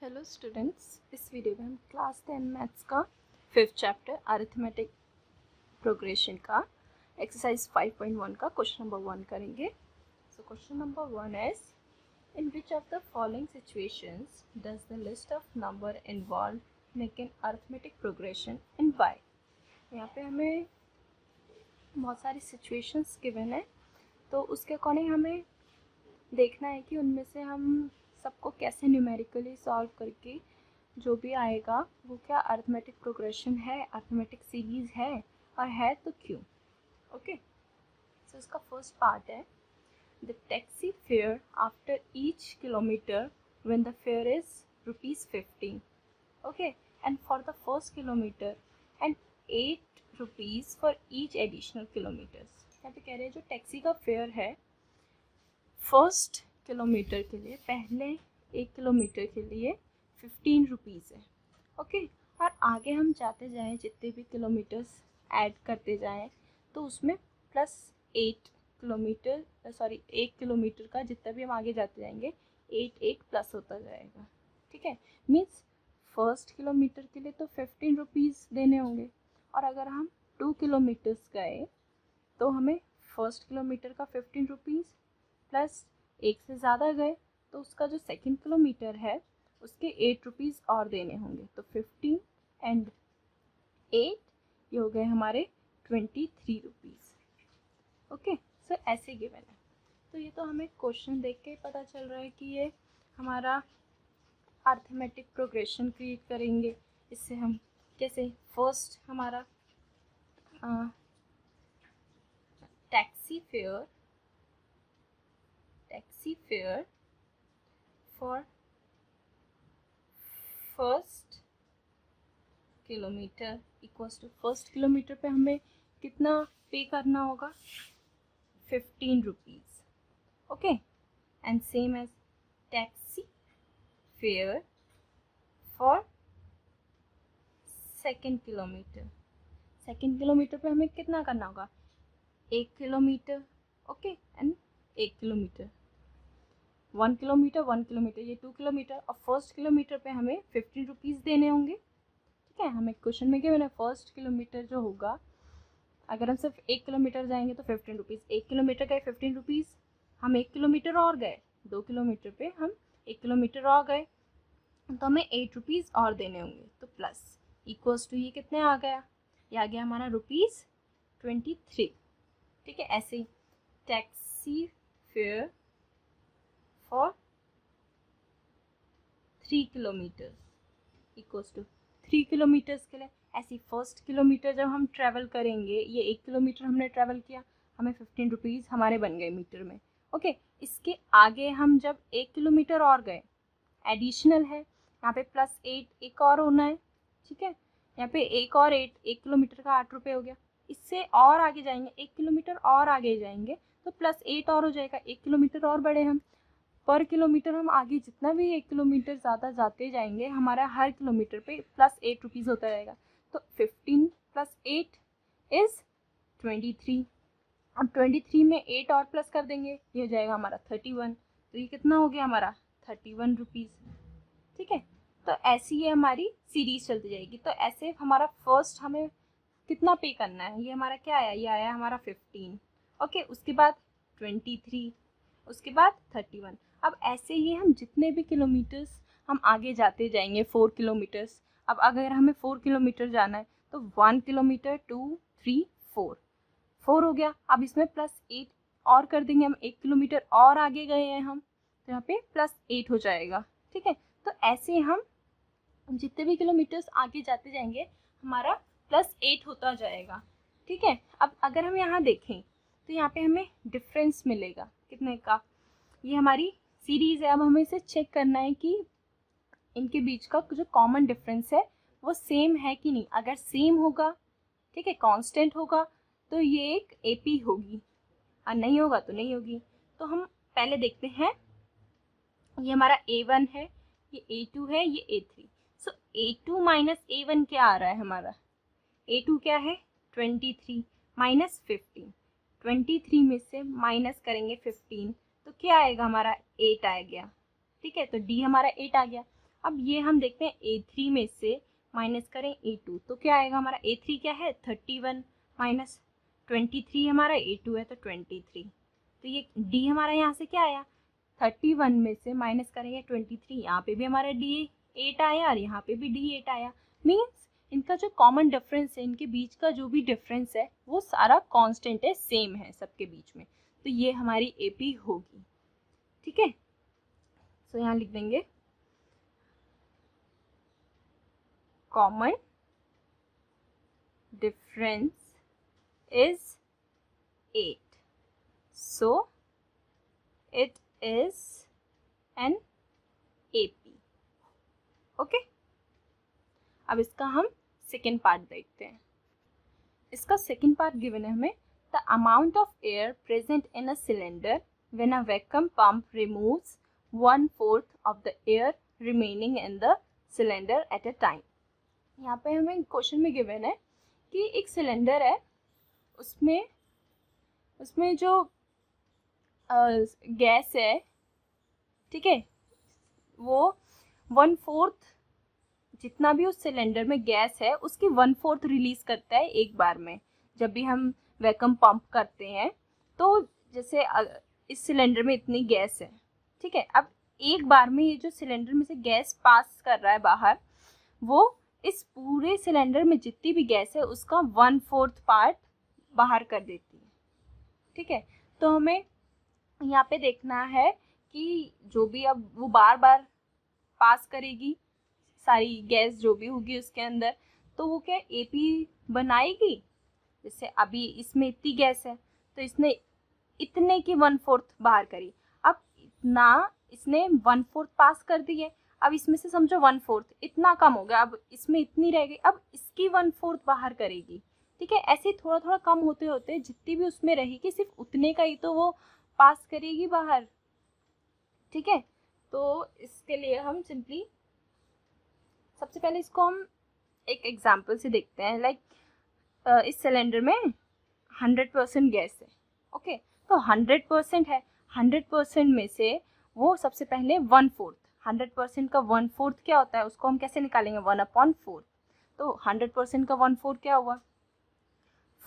Hello students, इस video में हम क्लास 10 मैथ्स का 5th चैप्टर अरिथमेटिक प्रोग्रेशन का एक्सरसाइज 5.1 का क्वेश्चन नंबर 1 करेंगे। So question number 1 is in which of the following situations does the list of number involve make an arithmetic progression in why. यहाँ पे हमें बहुत सारी situations given है, तो उसके अकॉर्डिंग हमें देखना है कि उनमें से हम सबको कैसे न्यूमेरिकली सॉल्व करके जो भी आएगा वो क्या अरिथमेटिक प्रोग्रेशन है, अरिथमेटिक सीरीज है, और है तो क्यों। ओके, सो इसका फर्स्ट पार्ट है the taxi fare after each kilometre when the fair is ₹15। Okay, and for the first kilometre and ₹8 for each additional kilometres. यहाँ पे कह रहे हैं जो टैक्सी का फेयर है फर्स्ट किलोमीटर के लिए, पहले 1 किलोमीटर के लिए ₹15 है। ओके, और आगे हम जाते जाएं जितने भी किलोमीटर्स ऐड करते जाएं तो उसमें प्लस 1 किलोमीटर का जितना भी हम आगे जाते जाएंगे 8 प्लस होता जाएगा। ठीक है, मीन्स फर्स्ट किलोमीटर के लिए तो ₹15 देने होंगे, और अगर हम 2 किलोमीटर्स गए तो हमें फर्स्ट किलोमीटर का ₹15 प्लस 1 से ज़्यादा गए तो उसका जो सेकंड किलोमीटर है उसके ₹8 और देने होंगे। तो 15 एंड 8 ये हो गए हमारे ₹23। ओके, सो ऐसे गिवन है। तो ये तो हमें क्वेश्चन देख के पता चल रहा है कि ये हमारा अरिथमेटिक प्रोग्रेशन क्रिएट करेंगे। इससे हम कैसे, फर्स्ट हमारा taxi fare for first kilometre equals to first kilometre पे हमें कितना पे करना होगा, ₹15। Okay, and same as taxi fare for second kilometre पे हमें कितना करना होगा, 1 kilometre. Okay, and 1 kilometre, 1 kilometre ये 2 किलोमीटर, और फर्स्ट किलोमीटर पे हमें ₹15 देने होंगे। ठीक है, हमें क्वेश्चन में क्या मैंने फर्स्ट किलोमीटर जो होगा, अगर हम सिर्फ 1 किलोमीटर जाएंगे तो ₹15, 1 किलोमीटर गए ₹15, हम 1 किलोमीटर और गए 2 किलोमीटर पे हम 1 किलोमीटर और गए तो हमें ₹8 और देने होंगे। तो प्लस इक्वल्स टू ये कितने आ गया, ये आ गया हमारा ₹23। ठीक है, ऐसे ही taxi fare for 3 kilometres equals to 3 kilometres के लिए ऐसी फर्स्ट किलोमीटर जब हम ट्रैवल करेंगे, ये 1 किलोमीटर हमने ट्रैवल किया, हमें ₹15 हमारे बन गए मीटर में। ओके, इसके आगे हम जब 1 किलोमीटर और गए, एडिशनल है यहाँ पे प्लस 8 एक और होना है। ठीक है, यहाँ पे एक और 8, 1 किलोमीटर का ₹8 हो गया। इससे और आगे जाएंगे, 1 किलोमीटर और आगे जाएंगे तो प्लस 8 और हो जाएगा, 1 किलोमीटर और बढ़े हम। पर किलोमीटर हम आगे जितना भी 1 किलोमीटर ज़्यादा जाते जाएंगे हमारा हर किलोमीटर पे प्लस ₹8 होता रहेगा। तो 15 प्लस 8 इज़ 23। अब 23 में 8 और प्लस कर देंगे, ये हो जाएगा हमारा 31। तो ये कितना हो गया हमारा ₹31। ठीक है, तो ऐसी ये हमारी सीरीज चलती जाएगी। तो ऐसे हमारा फर्स्ट हमें कितना पे करना है, ये हमारा क्या आया, ये आया हमारा 15। ओके, उसके बाद 23, उसके बाद 31। अब ऐसे ही हम जितने भी किलोमीटर्स हम आगे जाते जाएंगे, 4 किलोमीटर्स। अब अगर हमें 4 किलोमीटर जाना है तो 1 किलोमीटर 2 3 4 हो गया। अब इसमें प्लस 8 और कर देंगे, हम 1 किलोमीटर और आगे गए हैं हम, तो यहाँ पे प्लस 8 हो जाएगा। ठीक है, तो ऐसे हम जितने भी किलोमीटर्स आगे जाते जाएंगे हमारा प्लस 8 होता जाएगा। ठीक है, अब अगर हम यहाँ देखें तो यहाँ पे हमें डिफरेंस मिलेगा कितने का, ये हमारी सीरीज है। अब हमें इसे चेक करना है कि इनके बीच का जो कॉमन डिफरेंस है वो सेम है कि नहीं। अगर सेम होगा, ठीक है, कांस्टेंट होगा, तो ये एक एपी होगी, और नहीं होगा तो नहीं होगी। तो हम पहले देखते हैं, ये हमारा A1 है, ये A2 है, ये A3। सो A2 माइनस A1 क्या आ रहा है हमारा, A2 क्या है 23 माइनस 15, 23 में से माइनस करेंगे 15 तो क्या आएगा हमारा 8 आ गया। ठीक है, तो D हमारा 8 आ गया। अब ये हम देखते हैं A3 में से माइनस करें A2 तो क्या आएगा हमारा। A3 क्या है 31 माइनस 23 हमारा A2 है तो 23। तो ये D हमारा यहाँ से क्या आया 31 में से माइनस करेंगे 23, यहाँ पे भी हमारा D8 आया और यहाँ पे भी D8 आया। मीन्स इनका जो कॉमन डिफरेंस है, इनके बीच का जो भी डिफरेंस है वो सारा कांस्टेंट है, सेम है सबके बीच में। तो ये हमारी AP होगी। ठीक है, तो यहाँ लिख देंगे common difference is 8, so it is an AP। Okay, अब इसका हम सेकेंड पार्ट देखते हैं। इसका सेकेंड पार्ट गिवन है हमें, the amount of air present in a cylinder when a vacuum pump removes 1/4 of the air remaining in the cylinder at a time. यहाँ पे हमें क्वेश्चन में गिवन है कि एक सिलेंडर है, उसमें जो गैस है, ठीक है, वो 1/4 जितना भी उस सिलेंडर में गैस है उसकी 1/4 रिलीज करता है एक बार में। जब भी हम वैक्यूम पंप करते हैं तो जैसे इस सिलेंडर में इतनी गैस है, ठीक है, अब एक बार में ये जो सिलेंडर में से गैस पास कर रहा है बाहर, वो इस पूरे सिलेंडर में जितनी भी गैस है उसका 1/4 पार्ट बाहर कर देती है। ठीक है, तो हमें यहाँ पे देखना है कि जो भी अब वो बार बार पास करेगी सारी गैस जो भी होगी उसके अंदर, तो वो क्या AP बनाएगी। जैसे अभी इसमें इतनी गैस है तो इसने इतने की 1/4 बाहर करी। अब इतना इसने 1/4 पास कर दी है, अब इसमें से समझो 1/4 इतना कम हो गया, अब इसमें इतनी रह गई, अब इसकी 1/4 बाहर करेगी। ठीक है, ऐसे थोड़ा थोड़ा कम होते होते जितनी भी उसमें रहेगी सिर्फ उतने का ही तो वो पास करेगी बाहर। ठीक है, तो इसके लिए हम सिंपली सबसे पहले इसको हम एक एग्जाम्पल से देखते हैं। लाइक इस सिलेंडर में 100% गैस है। ओके, तो 100% है, 100% में से वो सबसे पहले 1/4, 100% का 1/4 क्या होता है उसको हम कैसे निकालेंगे 1/4। तो 100% का 1/4 क्या हुआ,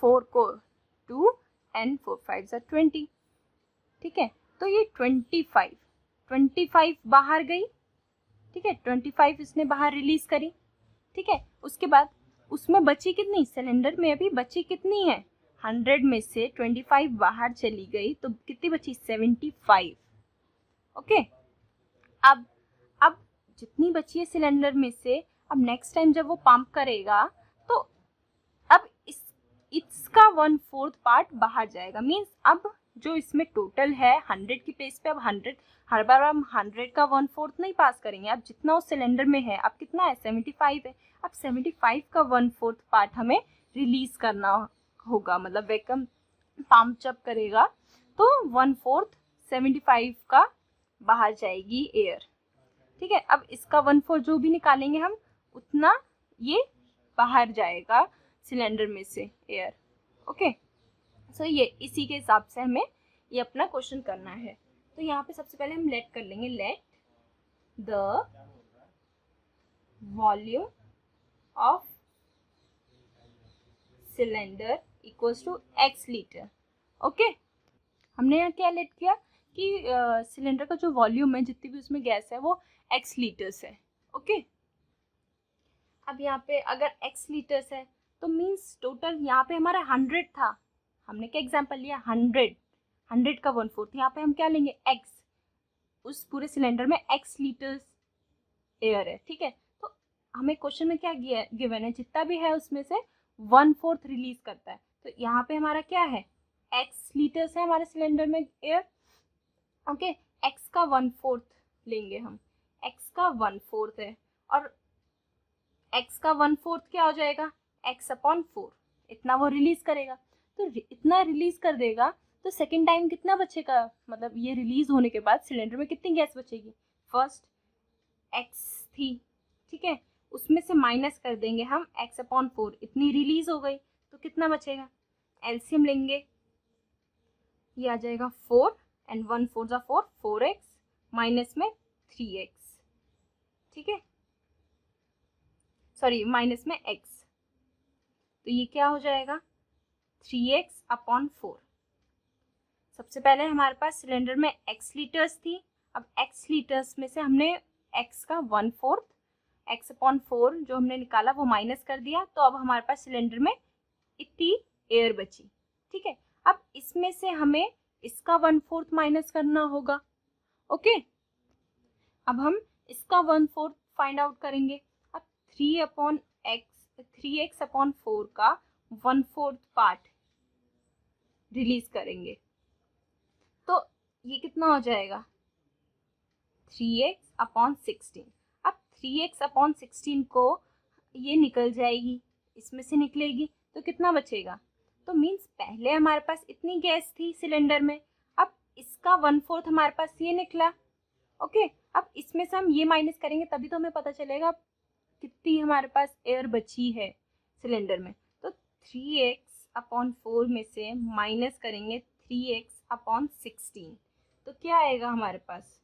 4 को 2 एंड 4 5 20। ठीक है, तो ये 25 बाहर गई। ठीक है, 25 इसने बाहर रिलीज करी। ठीक है, उसके बाद उसमें बची कितनी, सिलेंडर में अभी बची कितनी है, 100 में से 25 बाहर चली गई तो कितनी बची 75। ओके, अब जितनी बची है सिलेंडर में से, अब नेक्स्ट टाइम जब वो पंप करेगा तो अब इसका 1/4 पार्ट बाहर जाएगा। मीन्स अब जो इसमें टोटल है 100 की प्लेस पे अब 100, हर बार हम 100 का 1/4 नहीं पास करेंगे। अब जितना उस सिलेंडर में है अब कितना है 75 है, अब 75 का 1/4 पार्ट हमें रिलीज करना होगा। मतलब वैक्यूम पंप जब करेगा तो 1/4 75 का बाहर जाएगी एयर। ठीक है, अब इसका 1/4 जो भी निकालेंगे हम उतना ये बाहर जाएगा सिलेंडर में से एयर। ओके, सो ये इसी के हिसाब से हमें ये अपना क्वेश्चन करना है। तो यहाँ पे सबसे पहले हम लेट कर लेंगे, let the volume of cylinder equals to x litre. Okay, हमने यहाँ क्या लेट किया कि सिलेंडर का जो वॉल्यूम है जितनी भी उसमें गैस है वो x लीटर्स है। ओके, अब यहाँ पे अगर x लीटर्स है तो मीन्स टोटल यहाँ पे हमारा 100 था, हमने क्या एग्जांपल लिया 100 का 1/4, यहाँ पे हम क्या लेंगे x, उस पूरे सिलेंडर में x लीटर्स एयर है। ठीक है, तो हमें क्वेश्चन में क्या गिवन है, जितना भी है उसमें से 1/4 रिलीज करता है। तो यहाँ पे हमारा क्या है x लीटर्स है हमारे सिलेंडर में एयर। ओके, x का 1/4 लेंगे हम, x का 1/4 है और x का 1/4 क्या हो जाएगा x/4, इतना वो रिलीज करेगा। तो इतना रिलीज कर देगा तो सेकेंड टाइम कितना बचेगा, मतलब ये रिलीज होने के बाद सिलेंडर में कितनी गैस बचेगी, फर्स्ट x थी, ठीक है, उसमें से माइनस कर देंगे हम x/4, इतनी रिलीज हो गई तो कितना बचेगा, एलसीएम लेंगे, ये आ जाएगा 4 एंड 1 4 4, 4x माइनस में 3x। ठीक है, सॉरी माइनस में x, तो ये क्या हो जाएगा 3x/4। सबसे पहले हमारे पास सिलेंडर में x लीटर्स थी, अब x लीटर्स में से हमने x का 1/4 x/4 जो हमने निकाला वो माइनस कर दिया, तो अब हमारे पास सिलेंडर में इतनी एयर बची। ठीक है, अब इसमें से हमें इसका 1/4 माइनस करना होगा। ओके, अब हम इसका 1/4 फाइंड आउट करेंगे। अब 3x/4 का 1/4 पार्ट रिलीज करेंगे, तो ये कितना हो जाएगा 3x/16। अब 3x/16 को ये निकल जाएगी, इसमें से निकलेगी, तो कितना बचेगा, तो मीन्स पहले हमारे पास इतनी गैस थी सिलेंडर में, अब इसका 1/4 हमारे पास ये निकला। ओके, अब इसमें से हम ये माइनस करेंगे तभी तो हमें पता चलेगा कितनी हमारे पास एयर बची है सिलेंडर में। तो 3x/4 में से माइनस करेंगे 3x/16, तो क्या आएगा हमारे पास,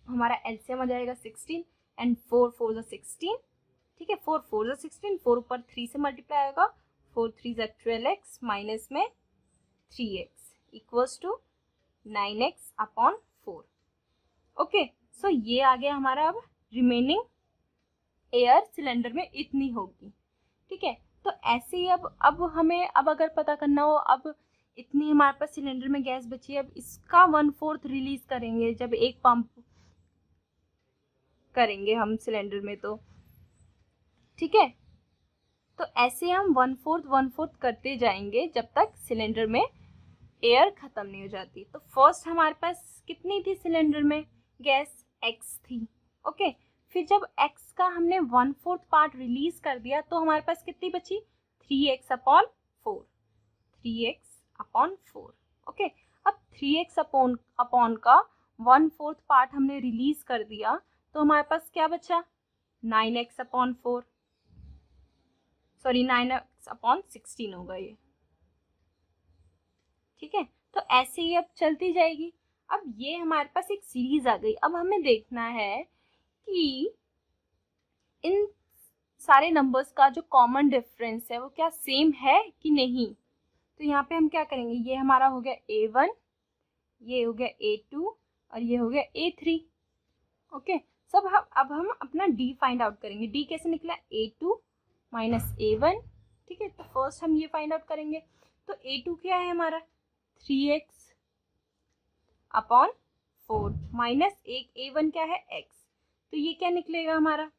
हमारा एलसीएम आ जाएगा 16 एंड 4 4 जा 16। ठीक है, 4 4 जा 16, 4 ऊपर 3 से मल्टीप्लाई होगा, 4 3 जा 12x माइनस में 3x equals to 9x/4। Okay, सो ये आ गया हमारा। अब रिमेनिंग एयर सिलेंडर में इतनी होगी। ठीक है, तो ऐसे ही अब हमें अगर पता करना हो, अब इतनी हमारे पास सिलेंडर में गैस बची है, अब इसका 1/4 रिलीज करेंगे जब एक पंप करेंगे हम सिलेंडर में, तो ठीक है, तो ऐसे हम 1/4 करते जाएंगे जब तक सिलेंडर में एयर खत्म नहीं हो जाती। तो फर्स्ट हमारे पास कितनी थी सिलेंडर में गैस, x थी। ओके, फिर जब x का हमने 1/4 पार्ट रिलीज कर दिया तो हमारे पास कितनी बची 3x/4, 3x/4। ओके, अब 3x/4 का 1/4 पार्ट हमने रिलीज कर दिया, तो हमारे पास क्या बचा 9x/4, सॉरी 9x/16 होगा ये। ठीक है, तो ऐसे ही अब चलती जाएगी। अब ये हमारे पास एक सीरीज आ गई। अब हमें देखना है कि इन सारे नंबर्स का जो कॉमन डिफरेंस है वो क्या सेम है कि नहीं। तो यहाँ पे हम क्या करेंगे, ये हमारा हो गया A1, ये हो गया A2 और ये हो गया A3। ओके, सब अब हम अपना D फाइंड आउट करेंगे। D कैसे निकला A2 माइनस A1। ठीक है, तो फर्स्ट हम ये फाइंड आउट करेंगे। तो A2 क्या है हमारा 3x/4 माइनस एक A1 क्या है x, तो ये क्या निकलेगा हमारा,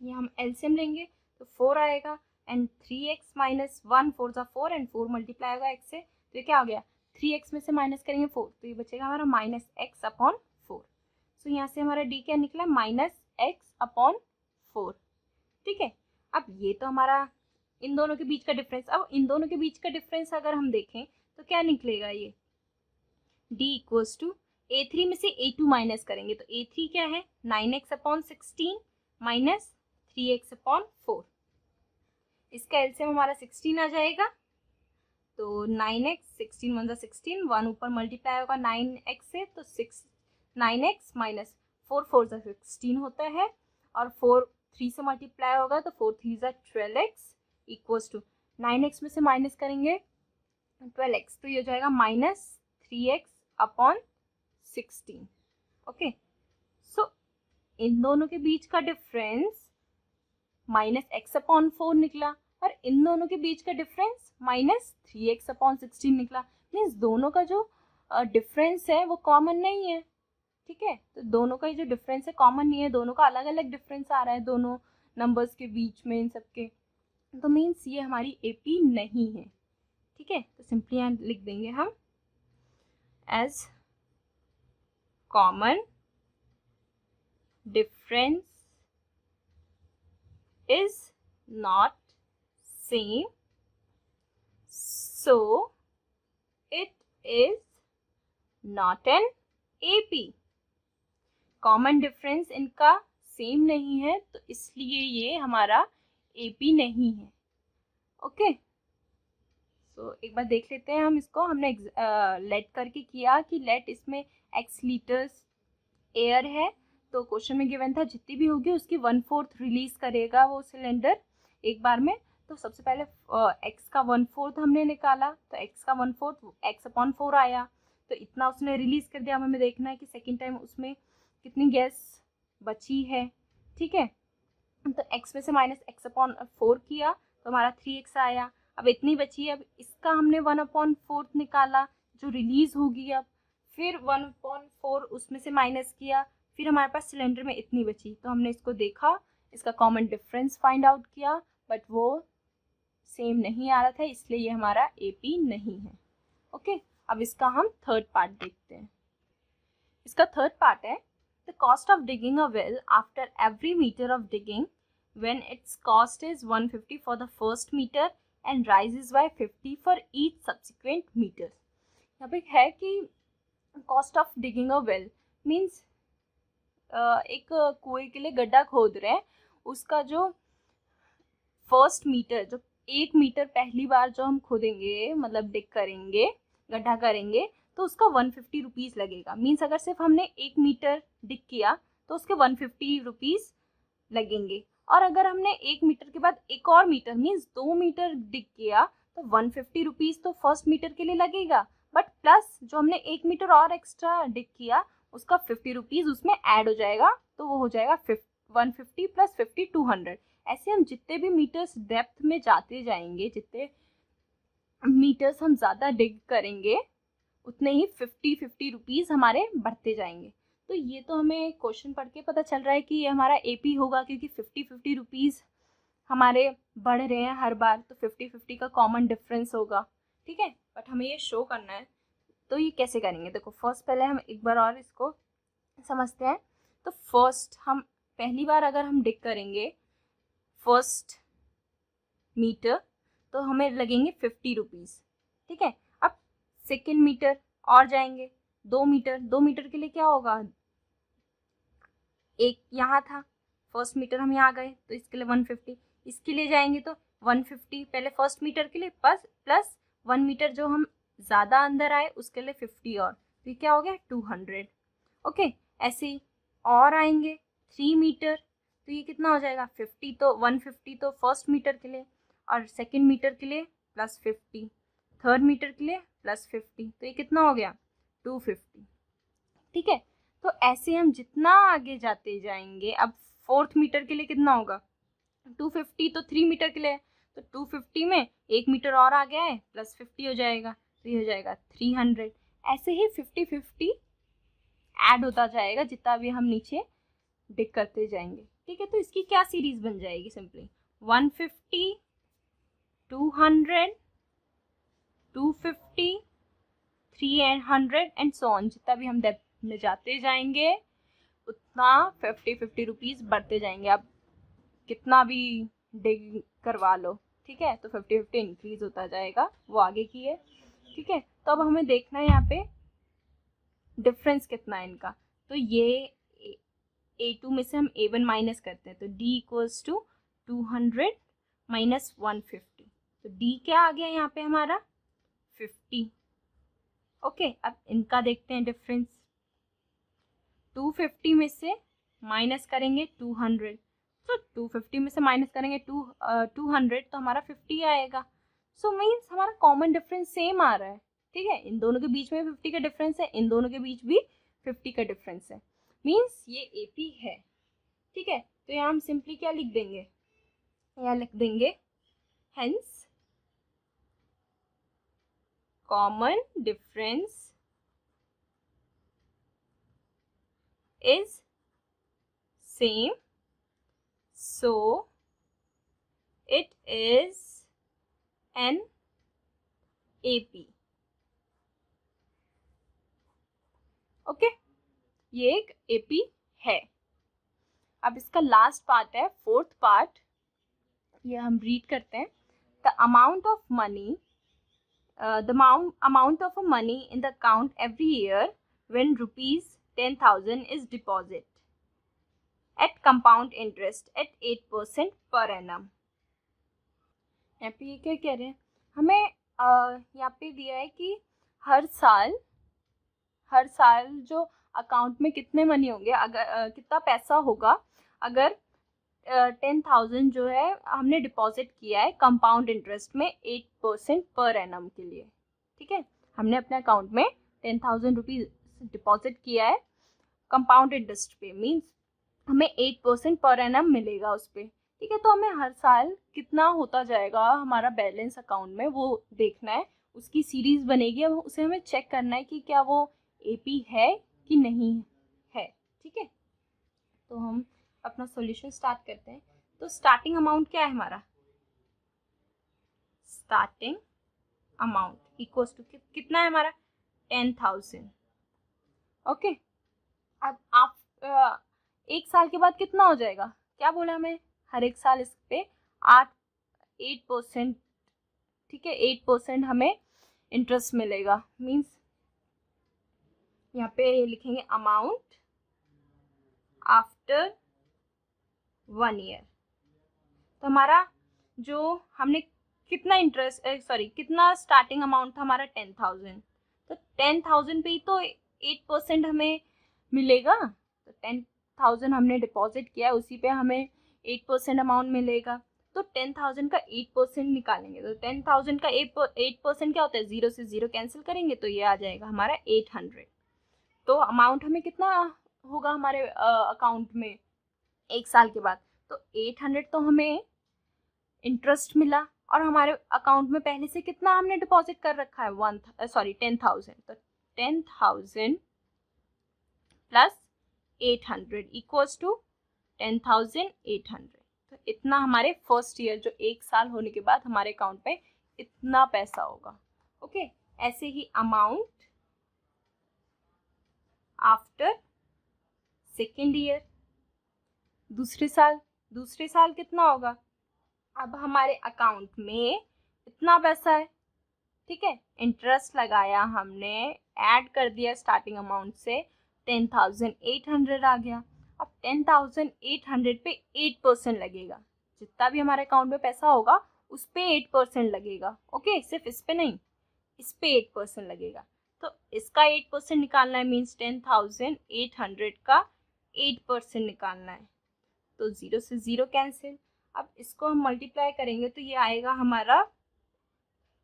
ये हम एलसीएम लेंगे तो 4 आएगा एंड 3x माइनस 1 4 जा 4 एंड 4 मल्टीप्लाई होगा x से, तो ये क्या हो गया 3x में से माइनस करेंगे 4, तो ये बचेगा हमारा माइनस x/4। सो यहाँ से हमारा d क्या निकला -x/4। ठीक है, अब ये तो हमारा इन दोनों के बीच का डिफरेंस। अब इन दोनों के बीच का डिफरेंस अगर हम देखें तो क्या निकलेगा, ये d इक्वल्स टू A3 में से A2 माइनस करेंगे तो A3 क्या है 9x/16 माइनस 3x/4। इसका एलसीएम हमारा 16 आ जाएगा, तो 9x 16 1 16, 1 ऊपर मल्टीप्लाई होगा 9x से, तो 9x माइनस 4 4 16 होता है और 4 3 से मल्टीप्लाई होगा तो 4 3 12x इक्वल्स टू 9x में से माइनस करेंगे 12x, तो ये हो जाएगा -3x/16। ओके, सो इन दोनों के बीच का डिफरेंस -x/4 निकला और इन दोनों के बीच का डिफरेंस -3x/16 निकला। मीन्स दोनों का जो डिफरेंस है वो कॉमन नहीं है। ठीक है, तो दोनों का जो डिफरेंस है कॉमन नहीं है, दोनों का अलग अलग डिफरेंस आ रहा है दोनों नंबर्स के बीच में इन सबके, तो मीन्स ये हमारी AP नहीं है। ठीक है, तो सिंपली यहाँ लिख देंगे हम as common difference is not same, so it is not an AP। Common difference इनका सेम नहीं है तो इसलिए ये हमारा AP नहीं है। ओके, सो एक बार देख लेते हैं हम इसको। हमने लेट करके किया कि लेट इसमें x लीटर्स एयर है, तो क्वेश्चन में गिवन था जितनी भी होगी उसकी 1/4 रिलीज करेगा वो सिलेंडर एक बार में। तो सबसे पहले x का 1/4 हमने निकाला, तो x का 1/4 x/4 आया, तो इतना उसने रिलीज कर दिया। हमें देखना है कि सेकेंड टाइम उसमें कितनी गैस बची है, ठीक है। तो x में से माइनस x/4 किया तो हमारा 3x आया। अब इतनी बची है, अब इसका हमने 1/4 निकाला जो रिलीज होगी। अब फिर 1/4 उसमें से माइनस किया, फिर हमारे पास सिलेंडर में इतनी बची, तो हमने इसको देखा, इसका कॉमन डिफरेंस फाइंड आउट किया, बट वो सेम नहीं आ रहा था, इसलिए ये हमारा AP नहीं है। ओके, अब इसका हम थर्ड पार्ट देखते हैं। इसका थर्ड पार्ट है the cost of digging a well after every meter of digging when its cost is 150 for the first meter and rises by 50 for each subsequent meter। यहाँ पे है कि cost of digging a well means एक कुएं के लिए गड्ढा खोद रहे हैं, उसका जो फर्स्ट मीटर, जो 1 मीटर पहली बार जो हम खोदेंगे, मतलब डिग करेंगे, गड्ढा करेंगे, तो उसका 150 रुपीज़ लगेगा। मीन्स अगर सिर्फ हमने 1 मीटर डिग किया तो उसके 150 रुपीज़ लगेंगे। और अगर हमने 1 मीटर के बाद एक और मीटर मीन्स 2 मीटर डिग किया तो 150 रुपीज़ तो फर्स्ट मीटर के लिए लगेगा, बट प्लस जो हमने 1 मीटर और एक्स्ट्रा डिग किया उसका 50 रुपीज़ उसमें ऐड हो जाएगा, तो वो हो जाएगा 150 प्लस 50 200। ऐसे हम जितने भी मीटर्स डेप्थ में जाते जाएंगे, जितने मीटर्स हम ज़्यादा डिग करेंगे, उतने ही 50 रुपीज़ हमारे बढ़ते जाएंगे। तो ये तो हमें क्वेश्चन पढ़ के पता चल रहा है कि ये हमारा AP होगा, क्योंकि 50 रुपीज़ हमारे बढ़ रहे हैं हर बार, तो 50 का कॉमन डिफरेंस होगा, ठीक है। बट हमें ये शो करना है, तो ये कैसे करेंगे? देखो, फर्स्ट पहले हम एक बार और इसको समझते हैं। तो फर्स्ट हम पहली बार अगर हम डिग करेंगे फर्स्ट मीटर तो हमें लगेंगे 50 रुपीज़, ठीक है। अब सेकेंड मीटर और जाएंगे, 2 मीटर के लिए क्या होगा, एक यहाँ था, फर्स्ट मीटर हम यहाँ गए तो इसके लिए 150, इसके लिए जाएंगे तो 150 पहले फर्स्ट मीटर के लिए, प्लस 1 मीटर जो हम ज़्यादा अंदर आए उसके लिए 50 और, तो ये क्या हो गया 200। ओके, ऐसे ही और आएंगे 3 मीटर, तो ये कितना हो जाएगा 50, तो 150 तो फर्स्ट मीटर के लिए, और सेकेंड मीटर के लिए प्लस 50, थर्ड मीटर के लिए प्लस 50, तो ये कितना हो गया 250, ठीक है। तो ऐसे हम जितना आगे जाते जाएंगे, अब फोर्थ मीटर के लिए कितना होगा 250, तो 3 मीटर के लिए, तो 250 में 1 मीटर और आ गया है प्लस 50 हो जाएगा, तो ये हो जाएगा 300। ऐसे ही 50 ऐड होता जाएगा जितना भी हम नीचे डिग करते जाएंगे, ठीक है। तो इसकी क्या सीरीज बन जाएगी, सिंपली 150 200 250 300 एंड सो ऑन। जितना भी हम डेप्थ में जाते जाएंगे उतना 50 रुपीज़ बढ़ते जाएंगे। आप कितना भी डिग करवा लो, ठीक है, तो 50 इंक्रीज होता जाएगा, वो आगे की है, ठीक है। तो अब हमें देखना है यहाँ पे डिफरेंस कितना है इनका। तो ये A2 में से हम A1 माइनस करते हैं, तो D इक्वल्स टू 200 माइनस 150, तो D क्या आ गया यहाँ पे हमारा 50। ओके, अब इनका देखते हैं डिफरेंस। 250 में से माइनस करेंगे 200, तो 250 में से माइनस करेंगे 200 तो हमारा 50 आएगा। सो मीन्स हमारा कॉमन डिफरेंस सेम आ रहा है, ठीक है। इन दोनों के बीच में 50 का डिफरेंस है, इन दोनों के बीच भी 50 का डिफरेंस है, मीन्स ये AP है, ठीक है। तो यहाँ हम सिंपली क्या लिख देंगे, यहाँ लिख देंगे hence common difference is same, so it is an AP। Okay, ये एक AP है। अब इसका लास्ट पार्ट है, फोर्थ पार्ट, ये हम रीड करते हैं। The amount of money amount of money in the account every year when rupees 10,000 is deposit at compound interest at 8% per annum। यहाँ पे ये क्या कह रहे हैं, हमें यहाँ पे दिया है कि हर साल जो अकाउंट में कितने मनी होंगे, अगर कितना पैसा होगा अगर 10,000 जो है हमने डिपॉजिट किया है कंपाउंड इंटरेस्ट में 8% पर एनम के लिए। ठीक है, हमने अपने अकाउंट में 10,000 रुपीज डिपॉजिट किया है कंपाउंड इंटरेस्ट पे, मीन्स हमें 8% पर एनम मिलेगा उस पर। ठीक है, तो हमें हर साल कितना होता जाएगा हमारा बैलेंस अकाउंट में वो देखना है, उसकी सीरीज बनेगी, अब उसे हमें चेक करना है कि क्या वो एपी है कि नहीं है। ठीक है, तो हम अपना सॉल्यूशन स्टार्ट करते हैं। तो स्टार्टिंग अमाउंट क्या है हमारा, स्टार्टिंग अमाउंट इक्वल्स टू कितना है हमारा 10,000। ओके, अब आप एक साल के बाद कितना हो जाएगा, क्या बोला हमें, हर एक साल इस पे 8%। ठीक है, 8% हमें इंटरेस्ट मिलेगा, मीन्स यहाँ पे लिखेंगे अमाउंट आफ्टर 1 ईयर। तो हमारा जो हमने कितना इंटरेस्ट कितना स्टार्टिंग अमाउंट था हमारा 10,000, तो 10,000 पे ही तो 8% हमें मिलेगा। तो 10,000 हमने डिपॉजिट किया, उसी पे हमें 8% अमाउंट मिलेगा। तो 10,000 का 8% निकालेंगे, तो 10,000 का 8% क्या होता है, 0 से 0 कैंसिल करेंगे तो ये आ जाएगा हमारा 800। तो अमाउंट हमें कितना होगा हमारे अकाउंट में एक साल के बाद, तो 800 तो हमें इंटरेस्ट मिला, और हमारे अकाउंट में पहले से कितना हमने डिपॉजिट कर रखा है 10,000। तो 10,000 प्लस 800 इक्वल्स टू 10,800। तो इतना हमारे फर्स्ट ईयर जो एक साल होने के बाद हमारे अकाउंट में इतना पैसा होगा। ओके, ऐसे ही अमाउंट आफ्टर सेकेंड ईयर, दूसरे साल कितना होगा, अब हमारे अकाउंट में इतना पैसा है। ठीक है, इंटरेस्ट लगाया हमने, ऐड कर दिया स्टार्टिंग अमाउंट से, 10,800 आ गया। अब 10,800 पे 8% लगेगा, जितना भी हमारे अकाउंट में पैसा होगा उस पे 8% लगेगा। ओके, सिर्फ इस पे नहीं, इस पे 8% लगेगा। तो इसका 8% निकालना है, मीन्स 10,800 का 8% निकालना है। तो 0 से 0 कैंसिल, अब इसको हम मल्टीप्लाई करेंगे तो ये आएगा हमारा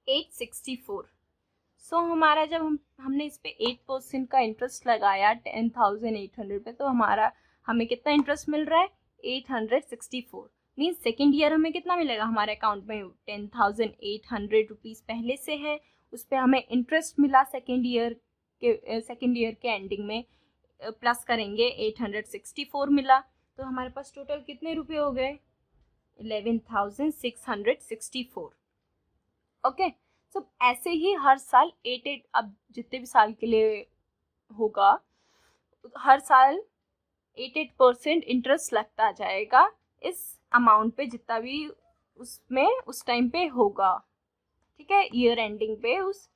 864। सो हमारा जब हमने इस पे 8% का इंटरेस्ट लगाया 10,800 पे, तो हमें कितना इंटरेस्ट मिल रहा है 864। मीन्स सेकेंड ईयर हमें कितना मिलेगा, हमारे अकाउंट में 10,800 रुपीज़ पहले से है, उस पर हमें इंटरेस्ट मिला सेकेंड ईयर के एंडिंग में, प्लस करेंगे 864 मिला, तो हमारे पास टोटल कितने रुपए हो गए 11,664। ओके, सो ऐसे ही हर साल 8 अब जितने भी साल के लिए होगा हर साल 8% इंटरेस्ट लगता जाएगा इस अमाउंट पे, जितना भी उसमें उस टाइम पे होगा। ठीक है, ईयर एंडिंग पे उस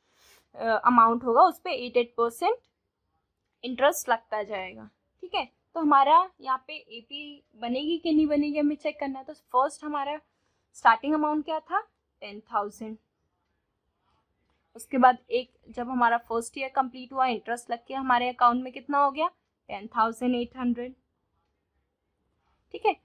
अमाउंट होगा उस पे 8% इंटरेस्ट लगता जाएगा। ठीक है, तो हमारा यहाँ पे एपी बनेगी कि नहीं बनेगी हमें चेक करना है। तो फर्स्ट हमारा स्टार्टिंग अमाउंट क्या था 10,000, उसके बाद जब हमारा फर्स्ट ईयर कंप्लीट हुआ, इंटरेस्ट लग के हमारे अकाउंट में कितना हो गया 10,800। ठीक है,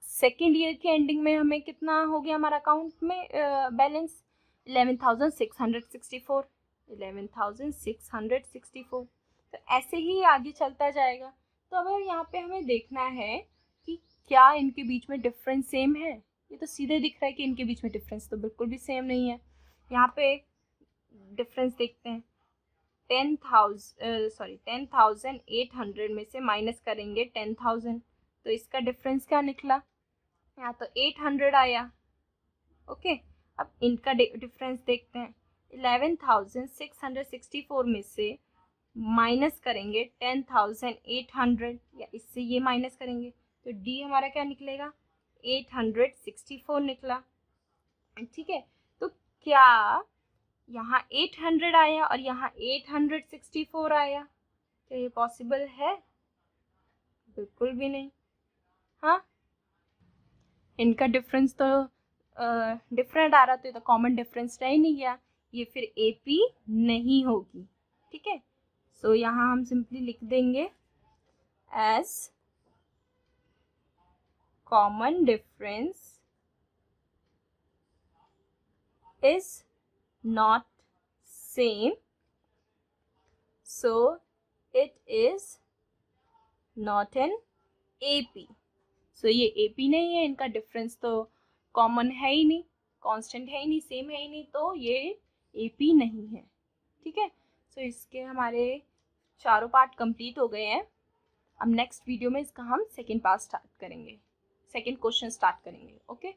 सेकेंड ईयर के एंडिंग में हमें कितना हो गया हमारा अकाउंट में बैलेंस 11,664। 11,664। तो ऐसे ही आगे चलता जाएगा। तो अब यहाँ पे हमें देखना है कि क्या इनके बीच में डिफरेंस सेम है। ये तो सीधे दिख रहा है कि इनके बीच में डिफरेंस तो बिल्कुल भी सेम नहीं है। यहाँ पे डिफरेंस देखते हैं, 10,800 में से माइनस करेंगे 10,000, तो इसका डिफरेंस क्या निकला, यहाँ तो 800 आया। ओके, अब इनका डिफरेंस देखते हैं, 11,664 में से माइनस करेंगे 10,800, या इससे ये माइनस करेंगे तो डी हमारा क्या निकलेगा 864 निकला। ठीक है, तो क्या यहाँ 800 आया और यहाँ 864 आया, क्या ये पॉसिबल है? बिल्कुल भी नहीं। हाँ, इनका डिफरेंस तो डिफरेंट आ रहा, तो ये तो कॉमन डिफरेंस रह ही नहीं गया, ये फिर एपी नहीं होगी। ठीक है, सो यहाँ हम सिंपली लिख देंगे as common difference is not same, so it is not an AP. so ये AP नहीं है, इनका डिफरेंस तो कॉमन है ही नहीं, कांस्टेंट है ही नहीं, सेम है ही नहीं, तो ये AP नहीं है। ठीक है, सो इसके हमारे चारों पार्ट कंप्लीट हो गए हैं। अब नेक्स्ट वीडियो में इसका हम सेकेंड पार्ट स्टार्ट करेंगे, सेकेंड क्वेश्चन स्टार्ट करेंगे। ओके।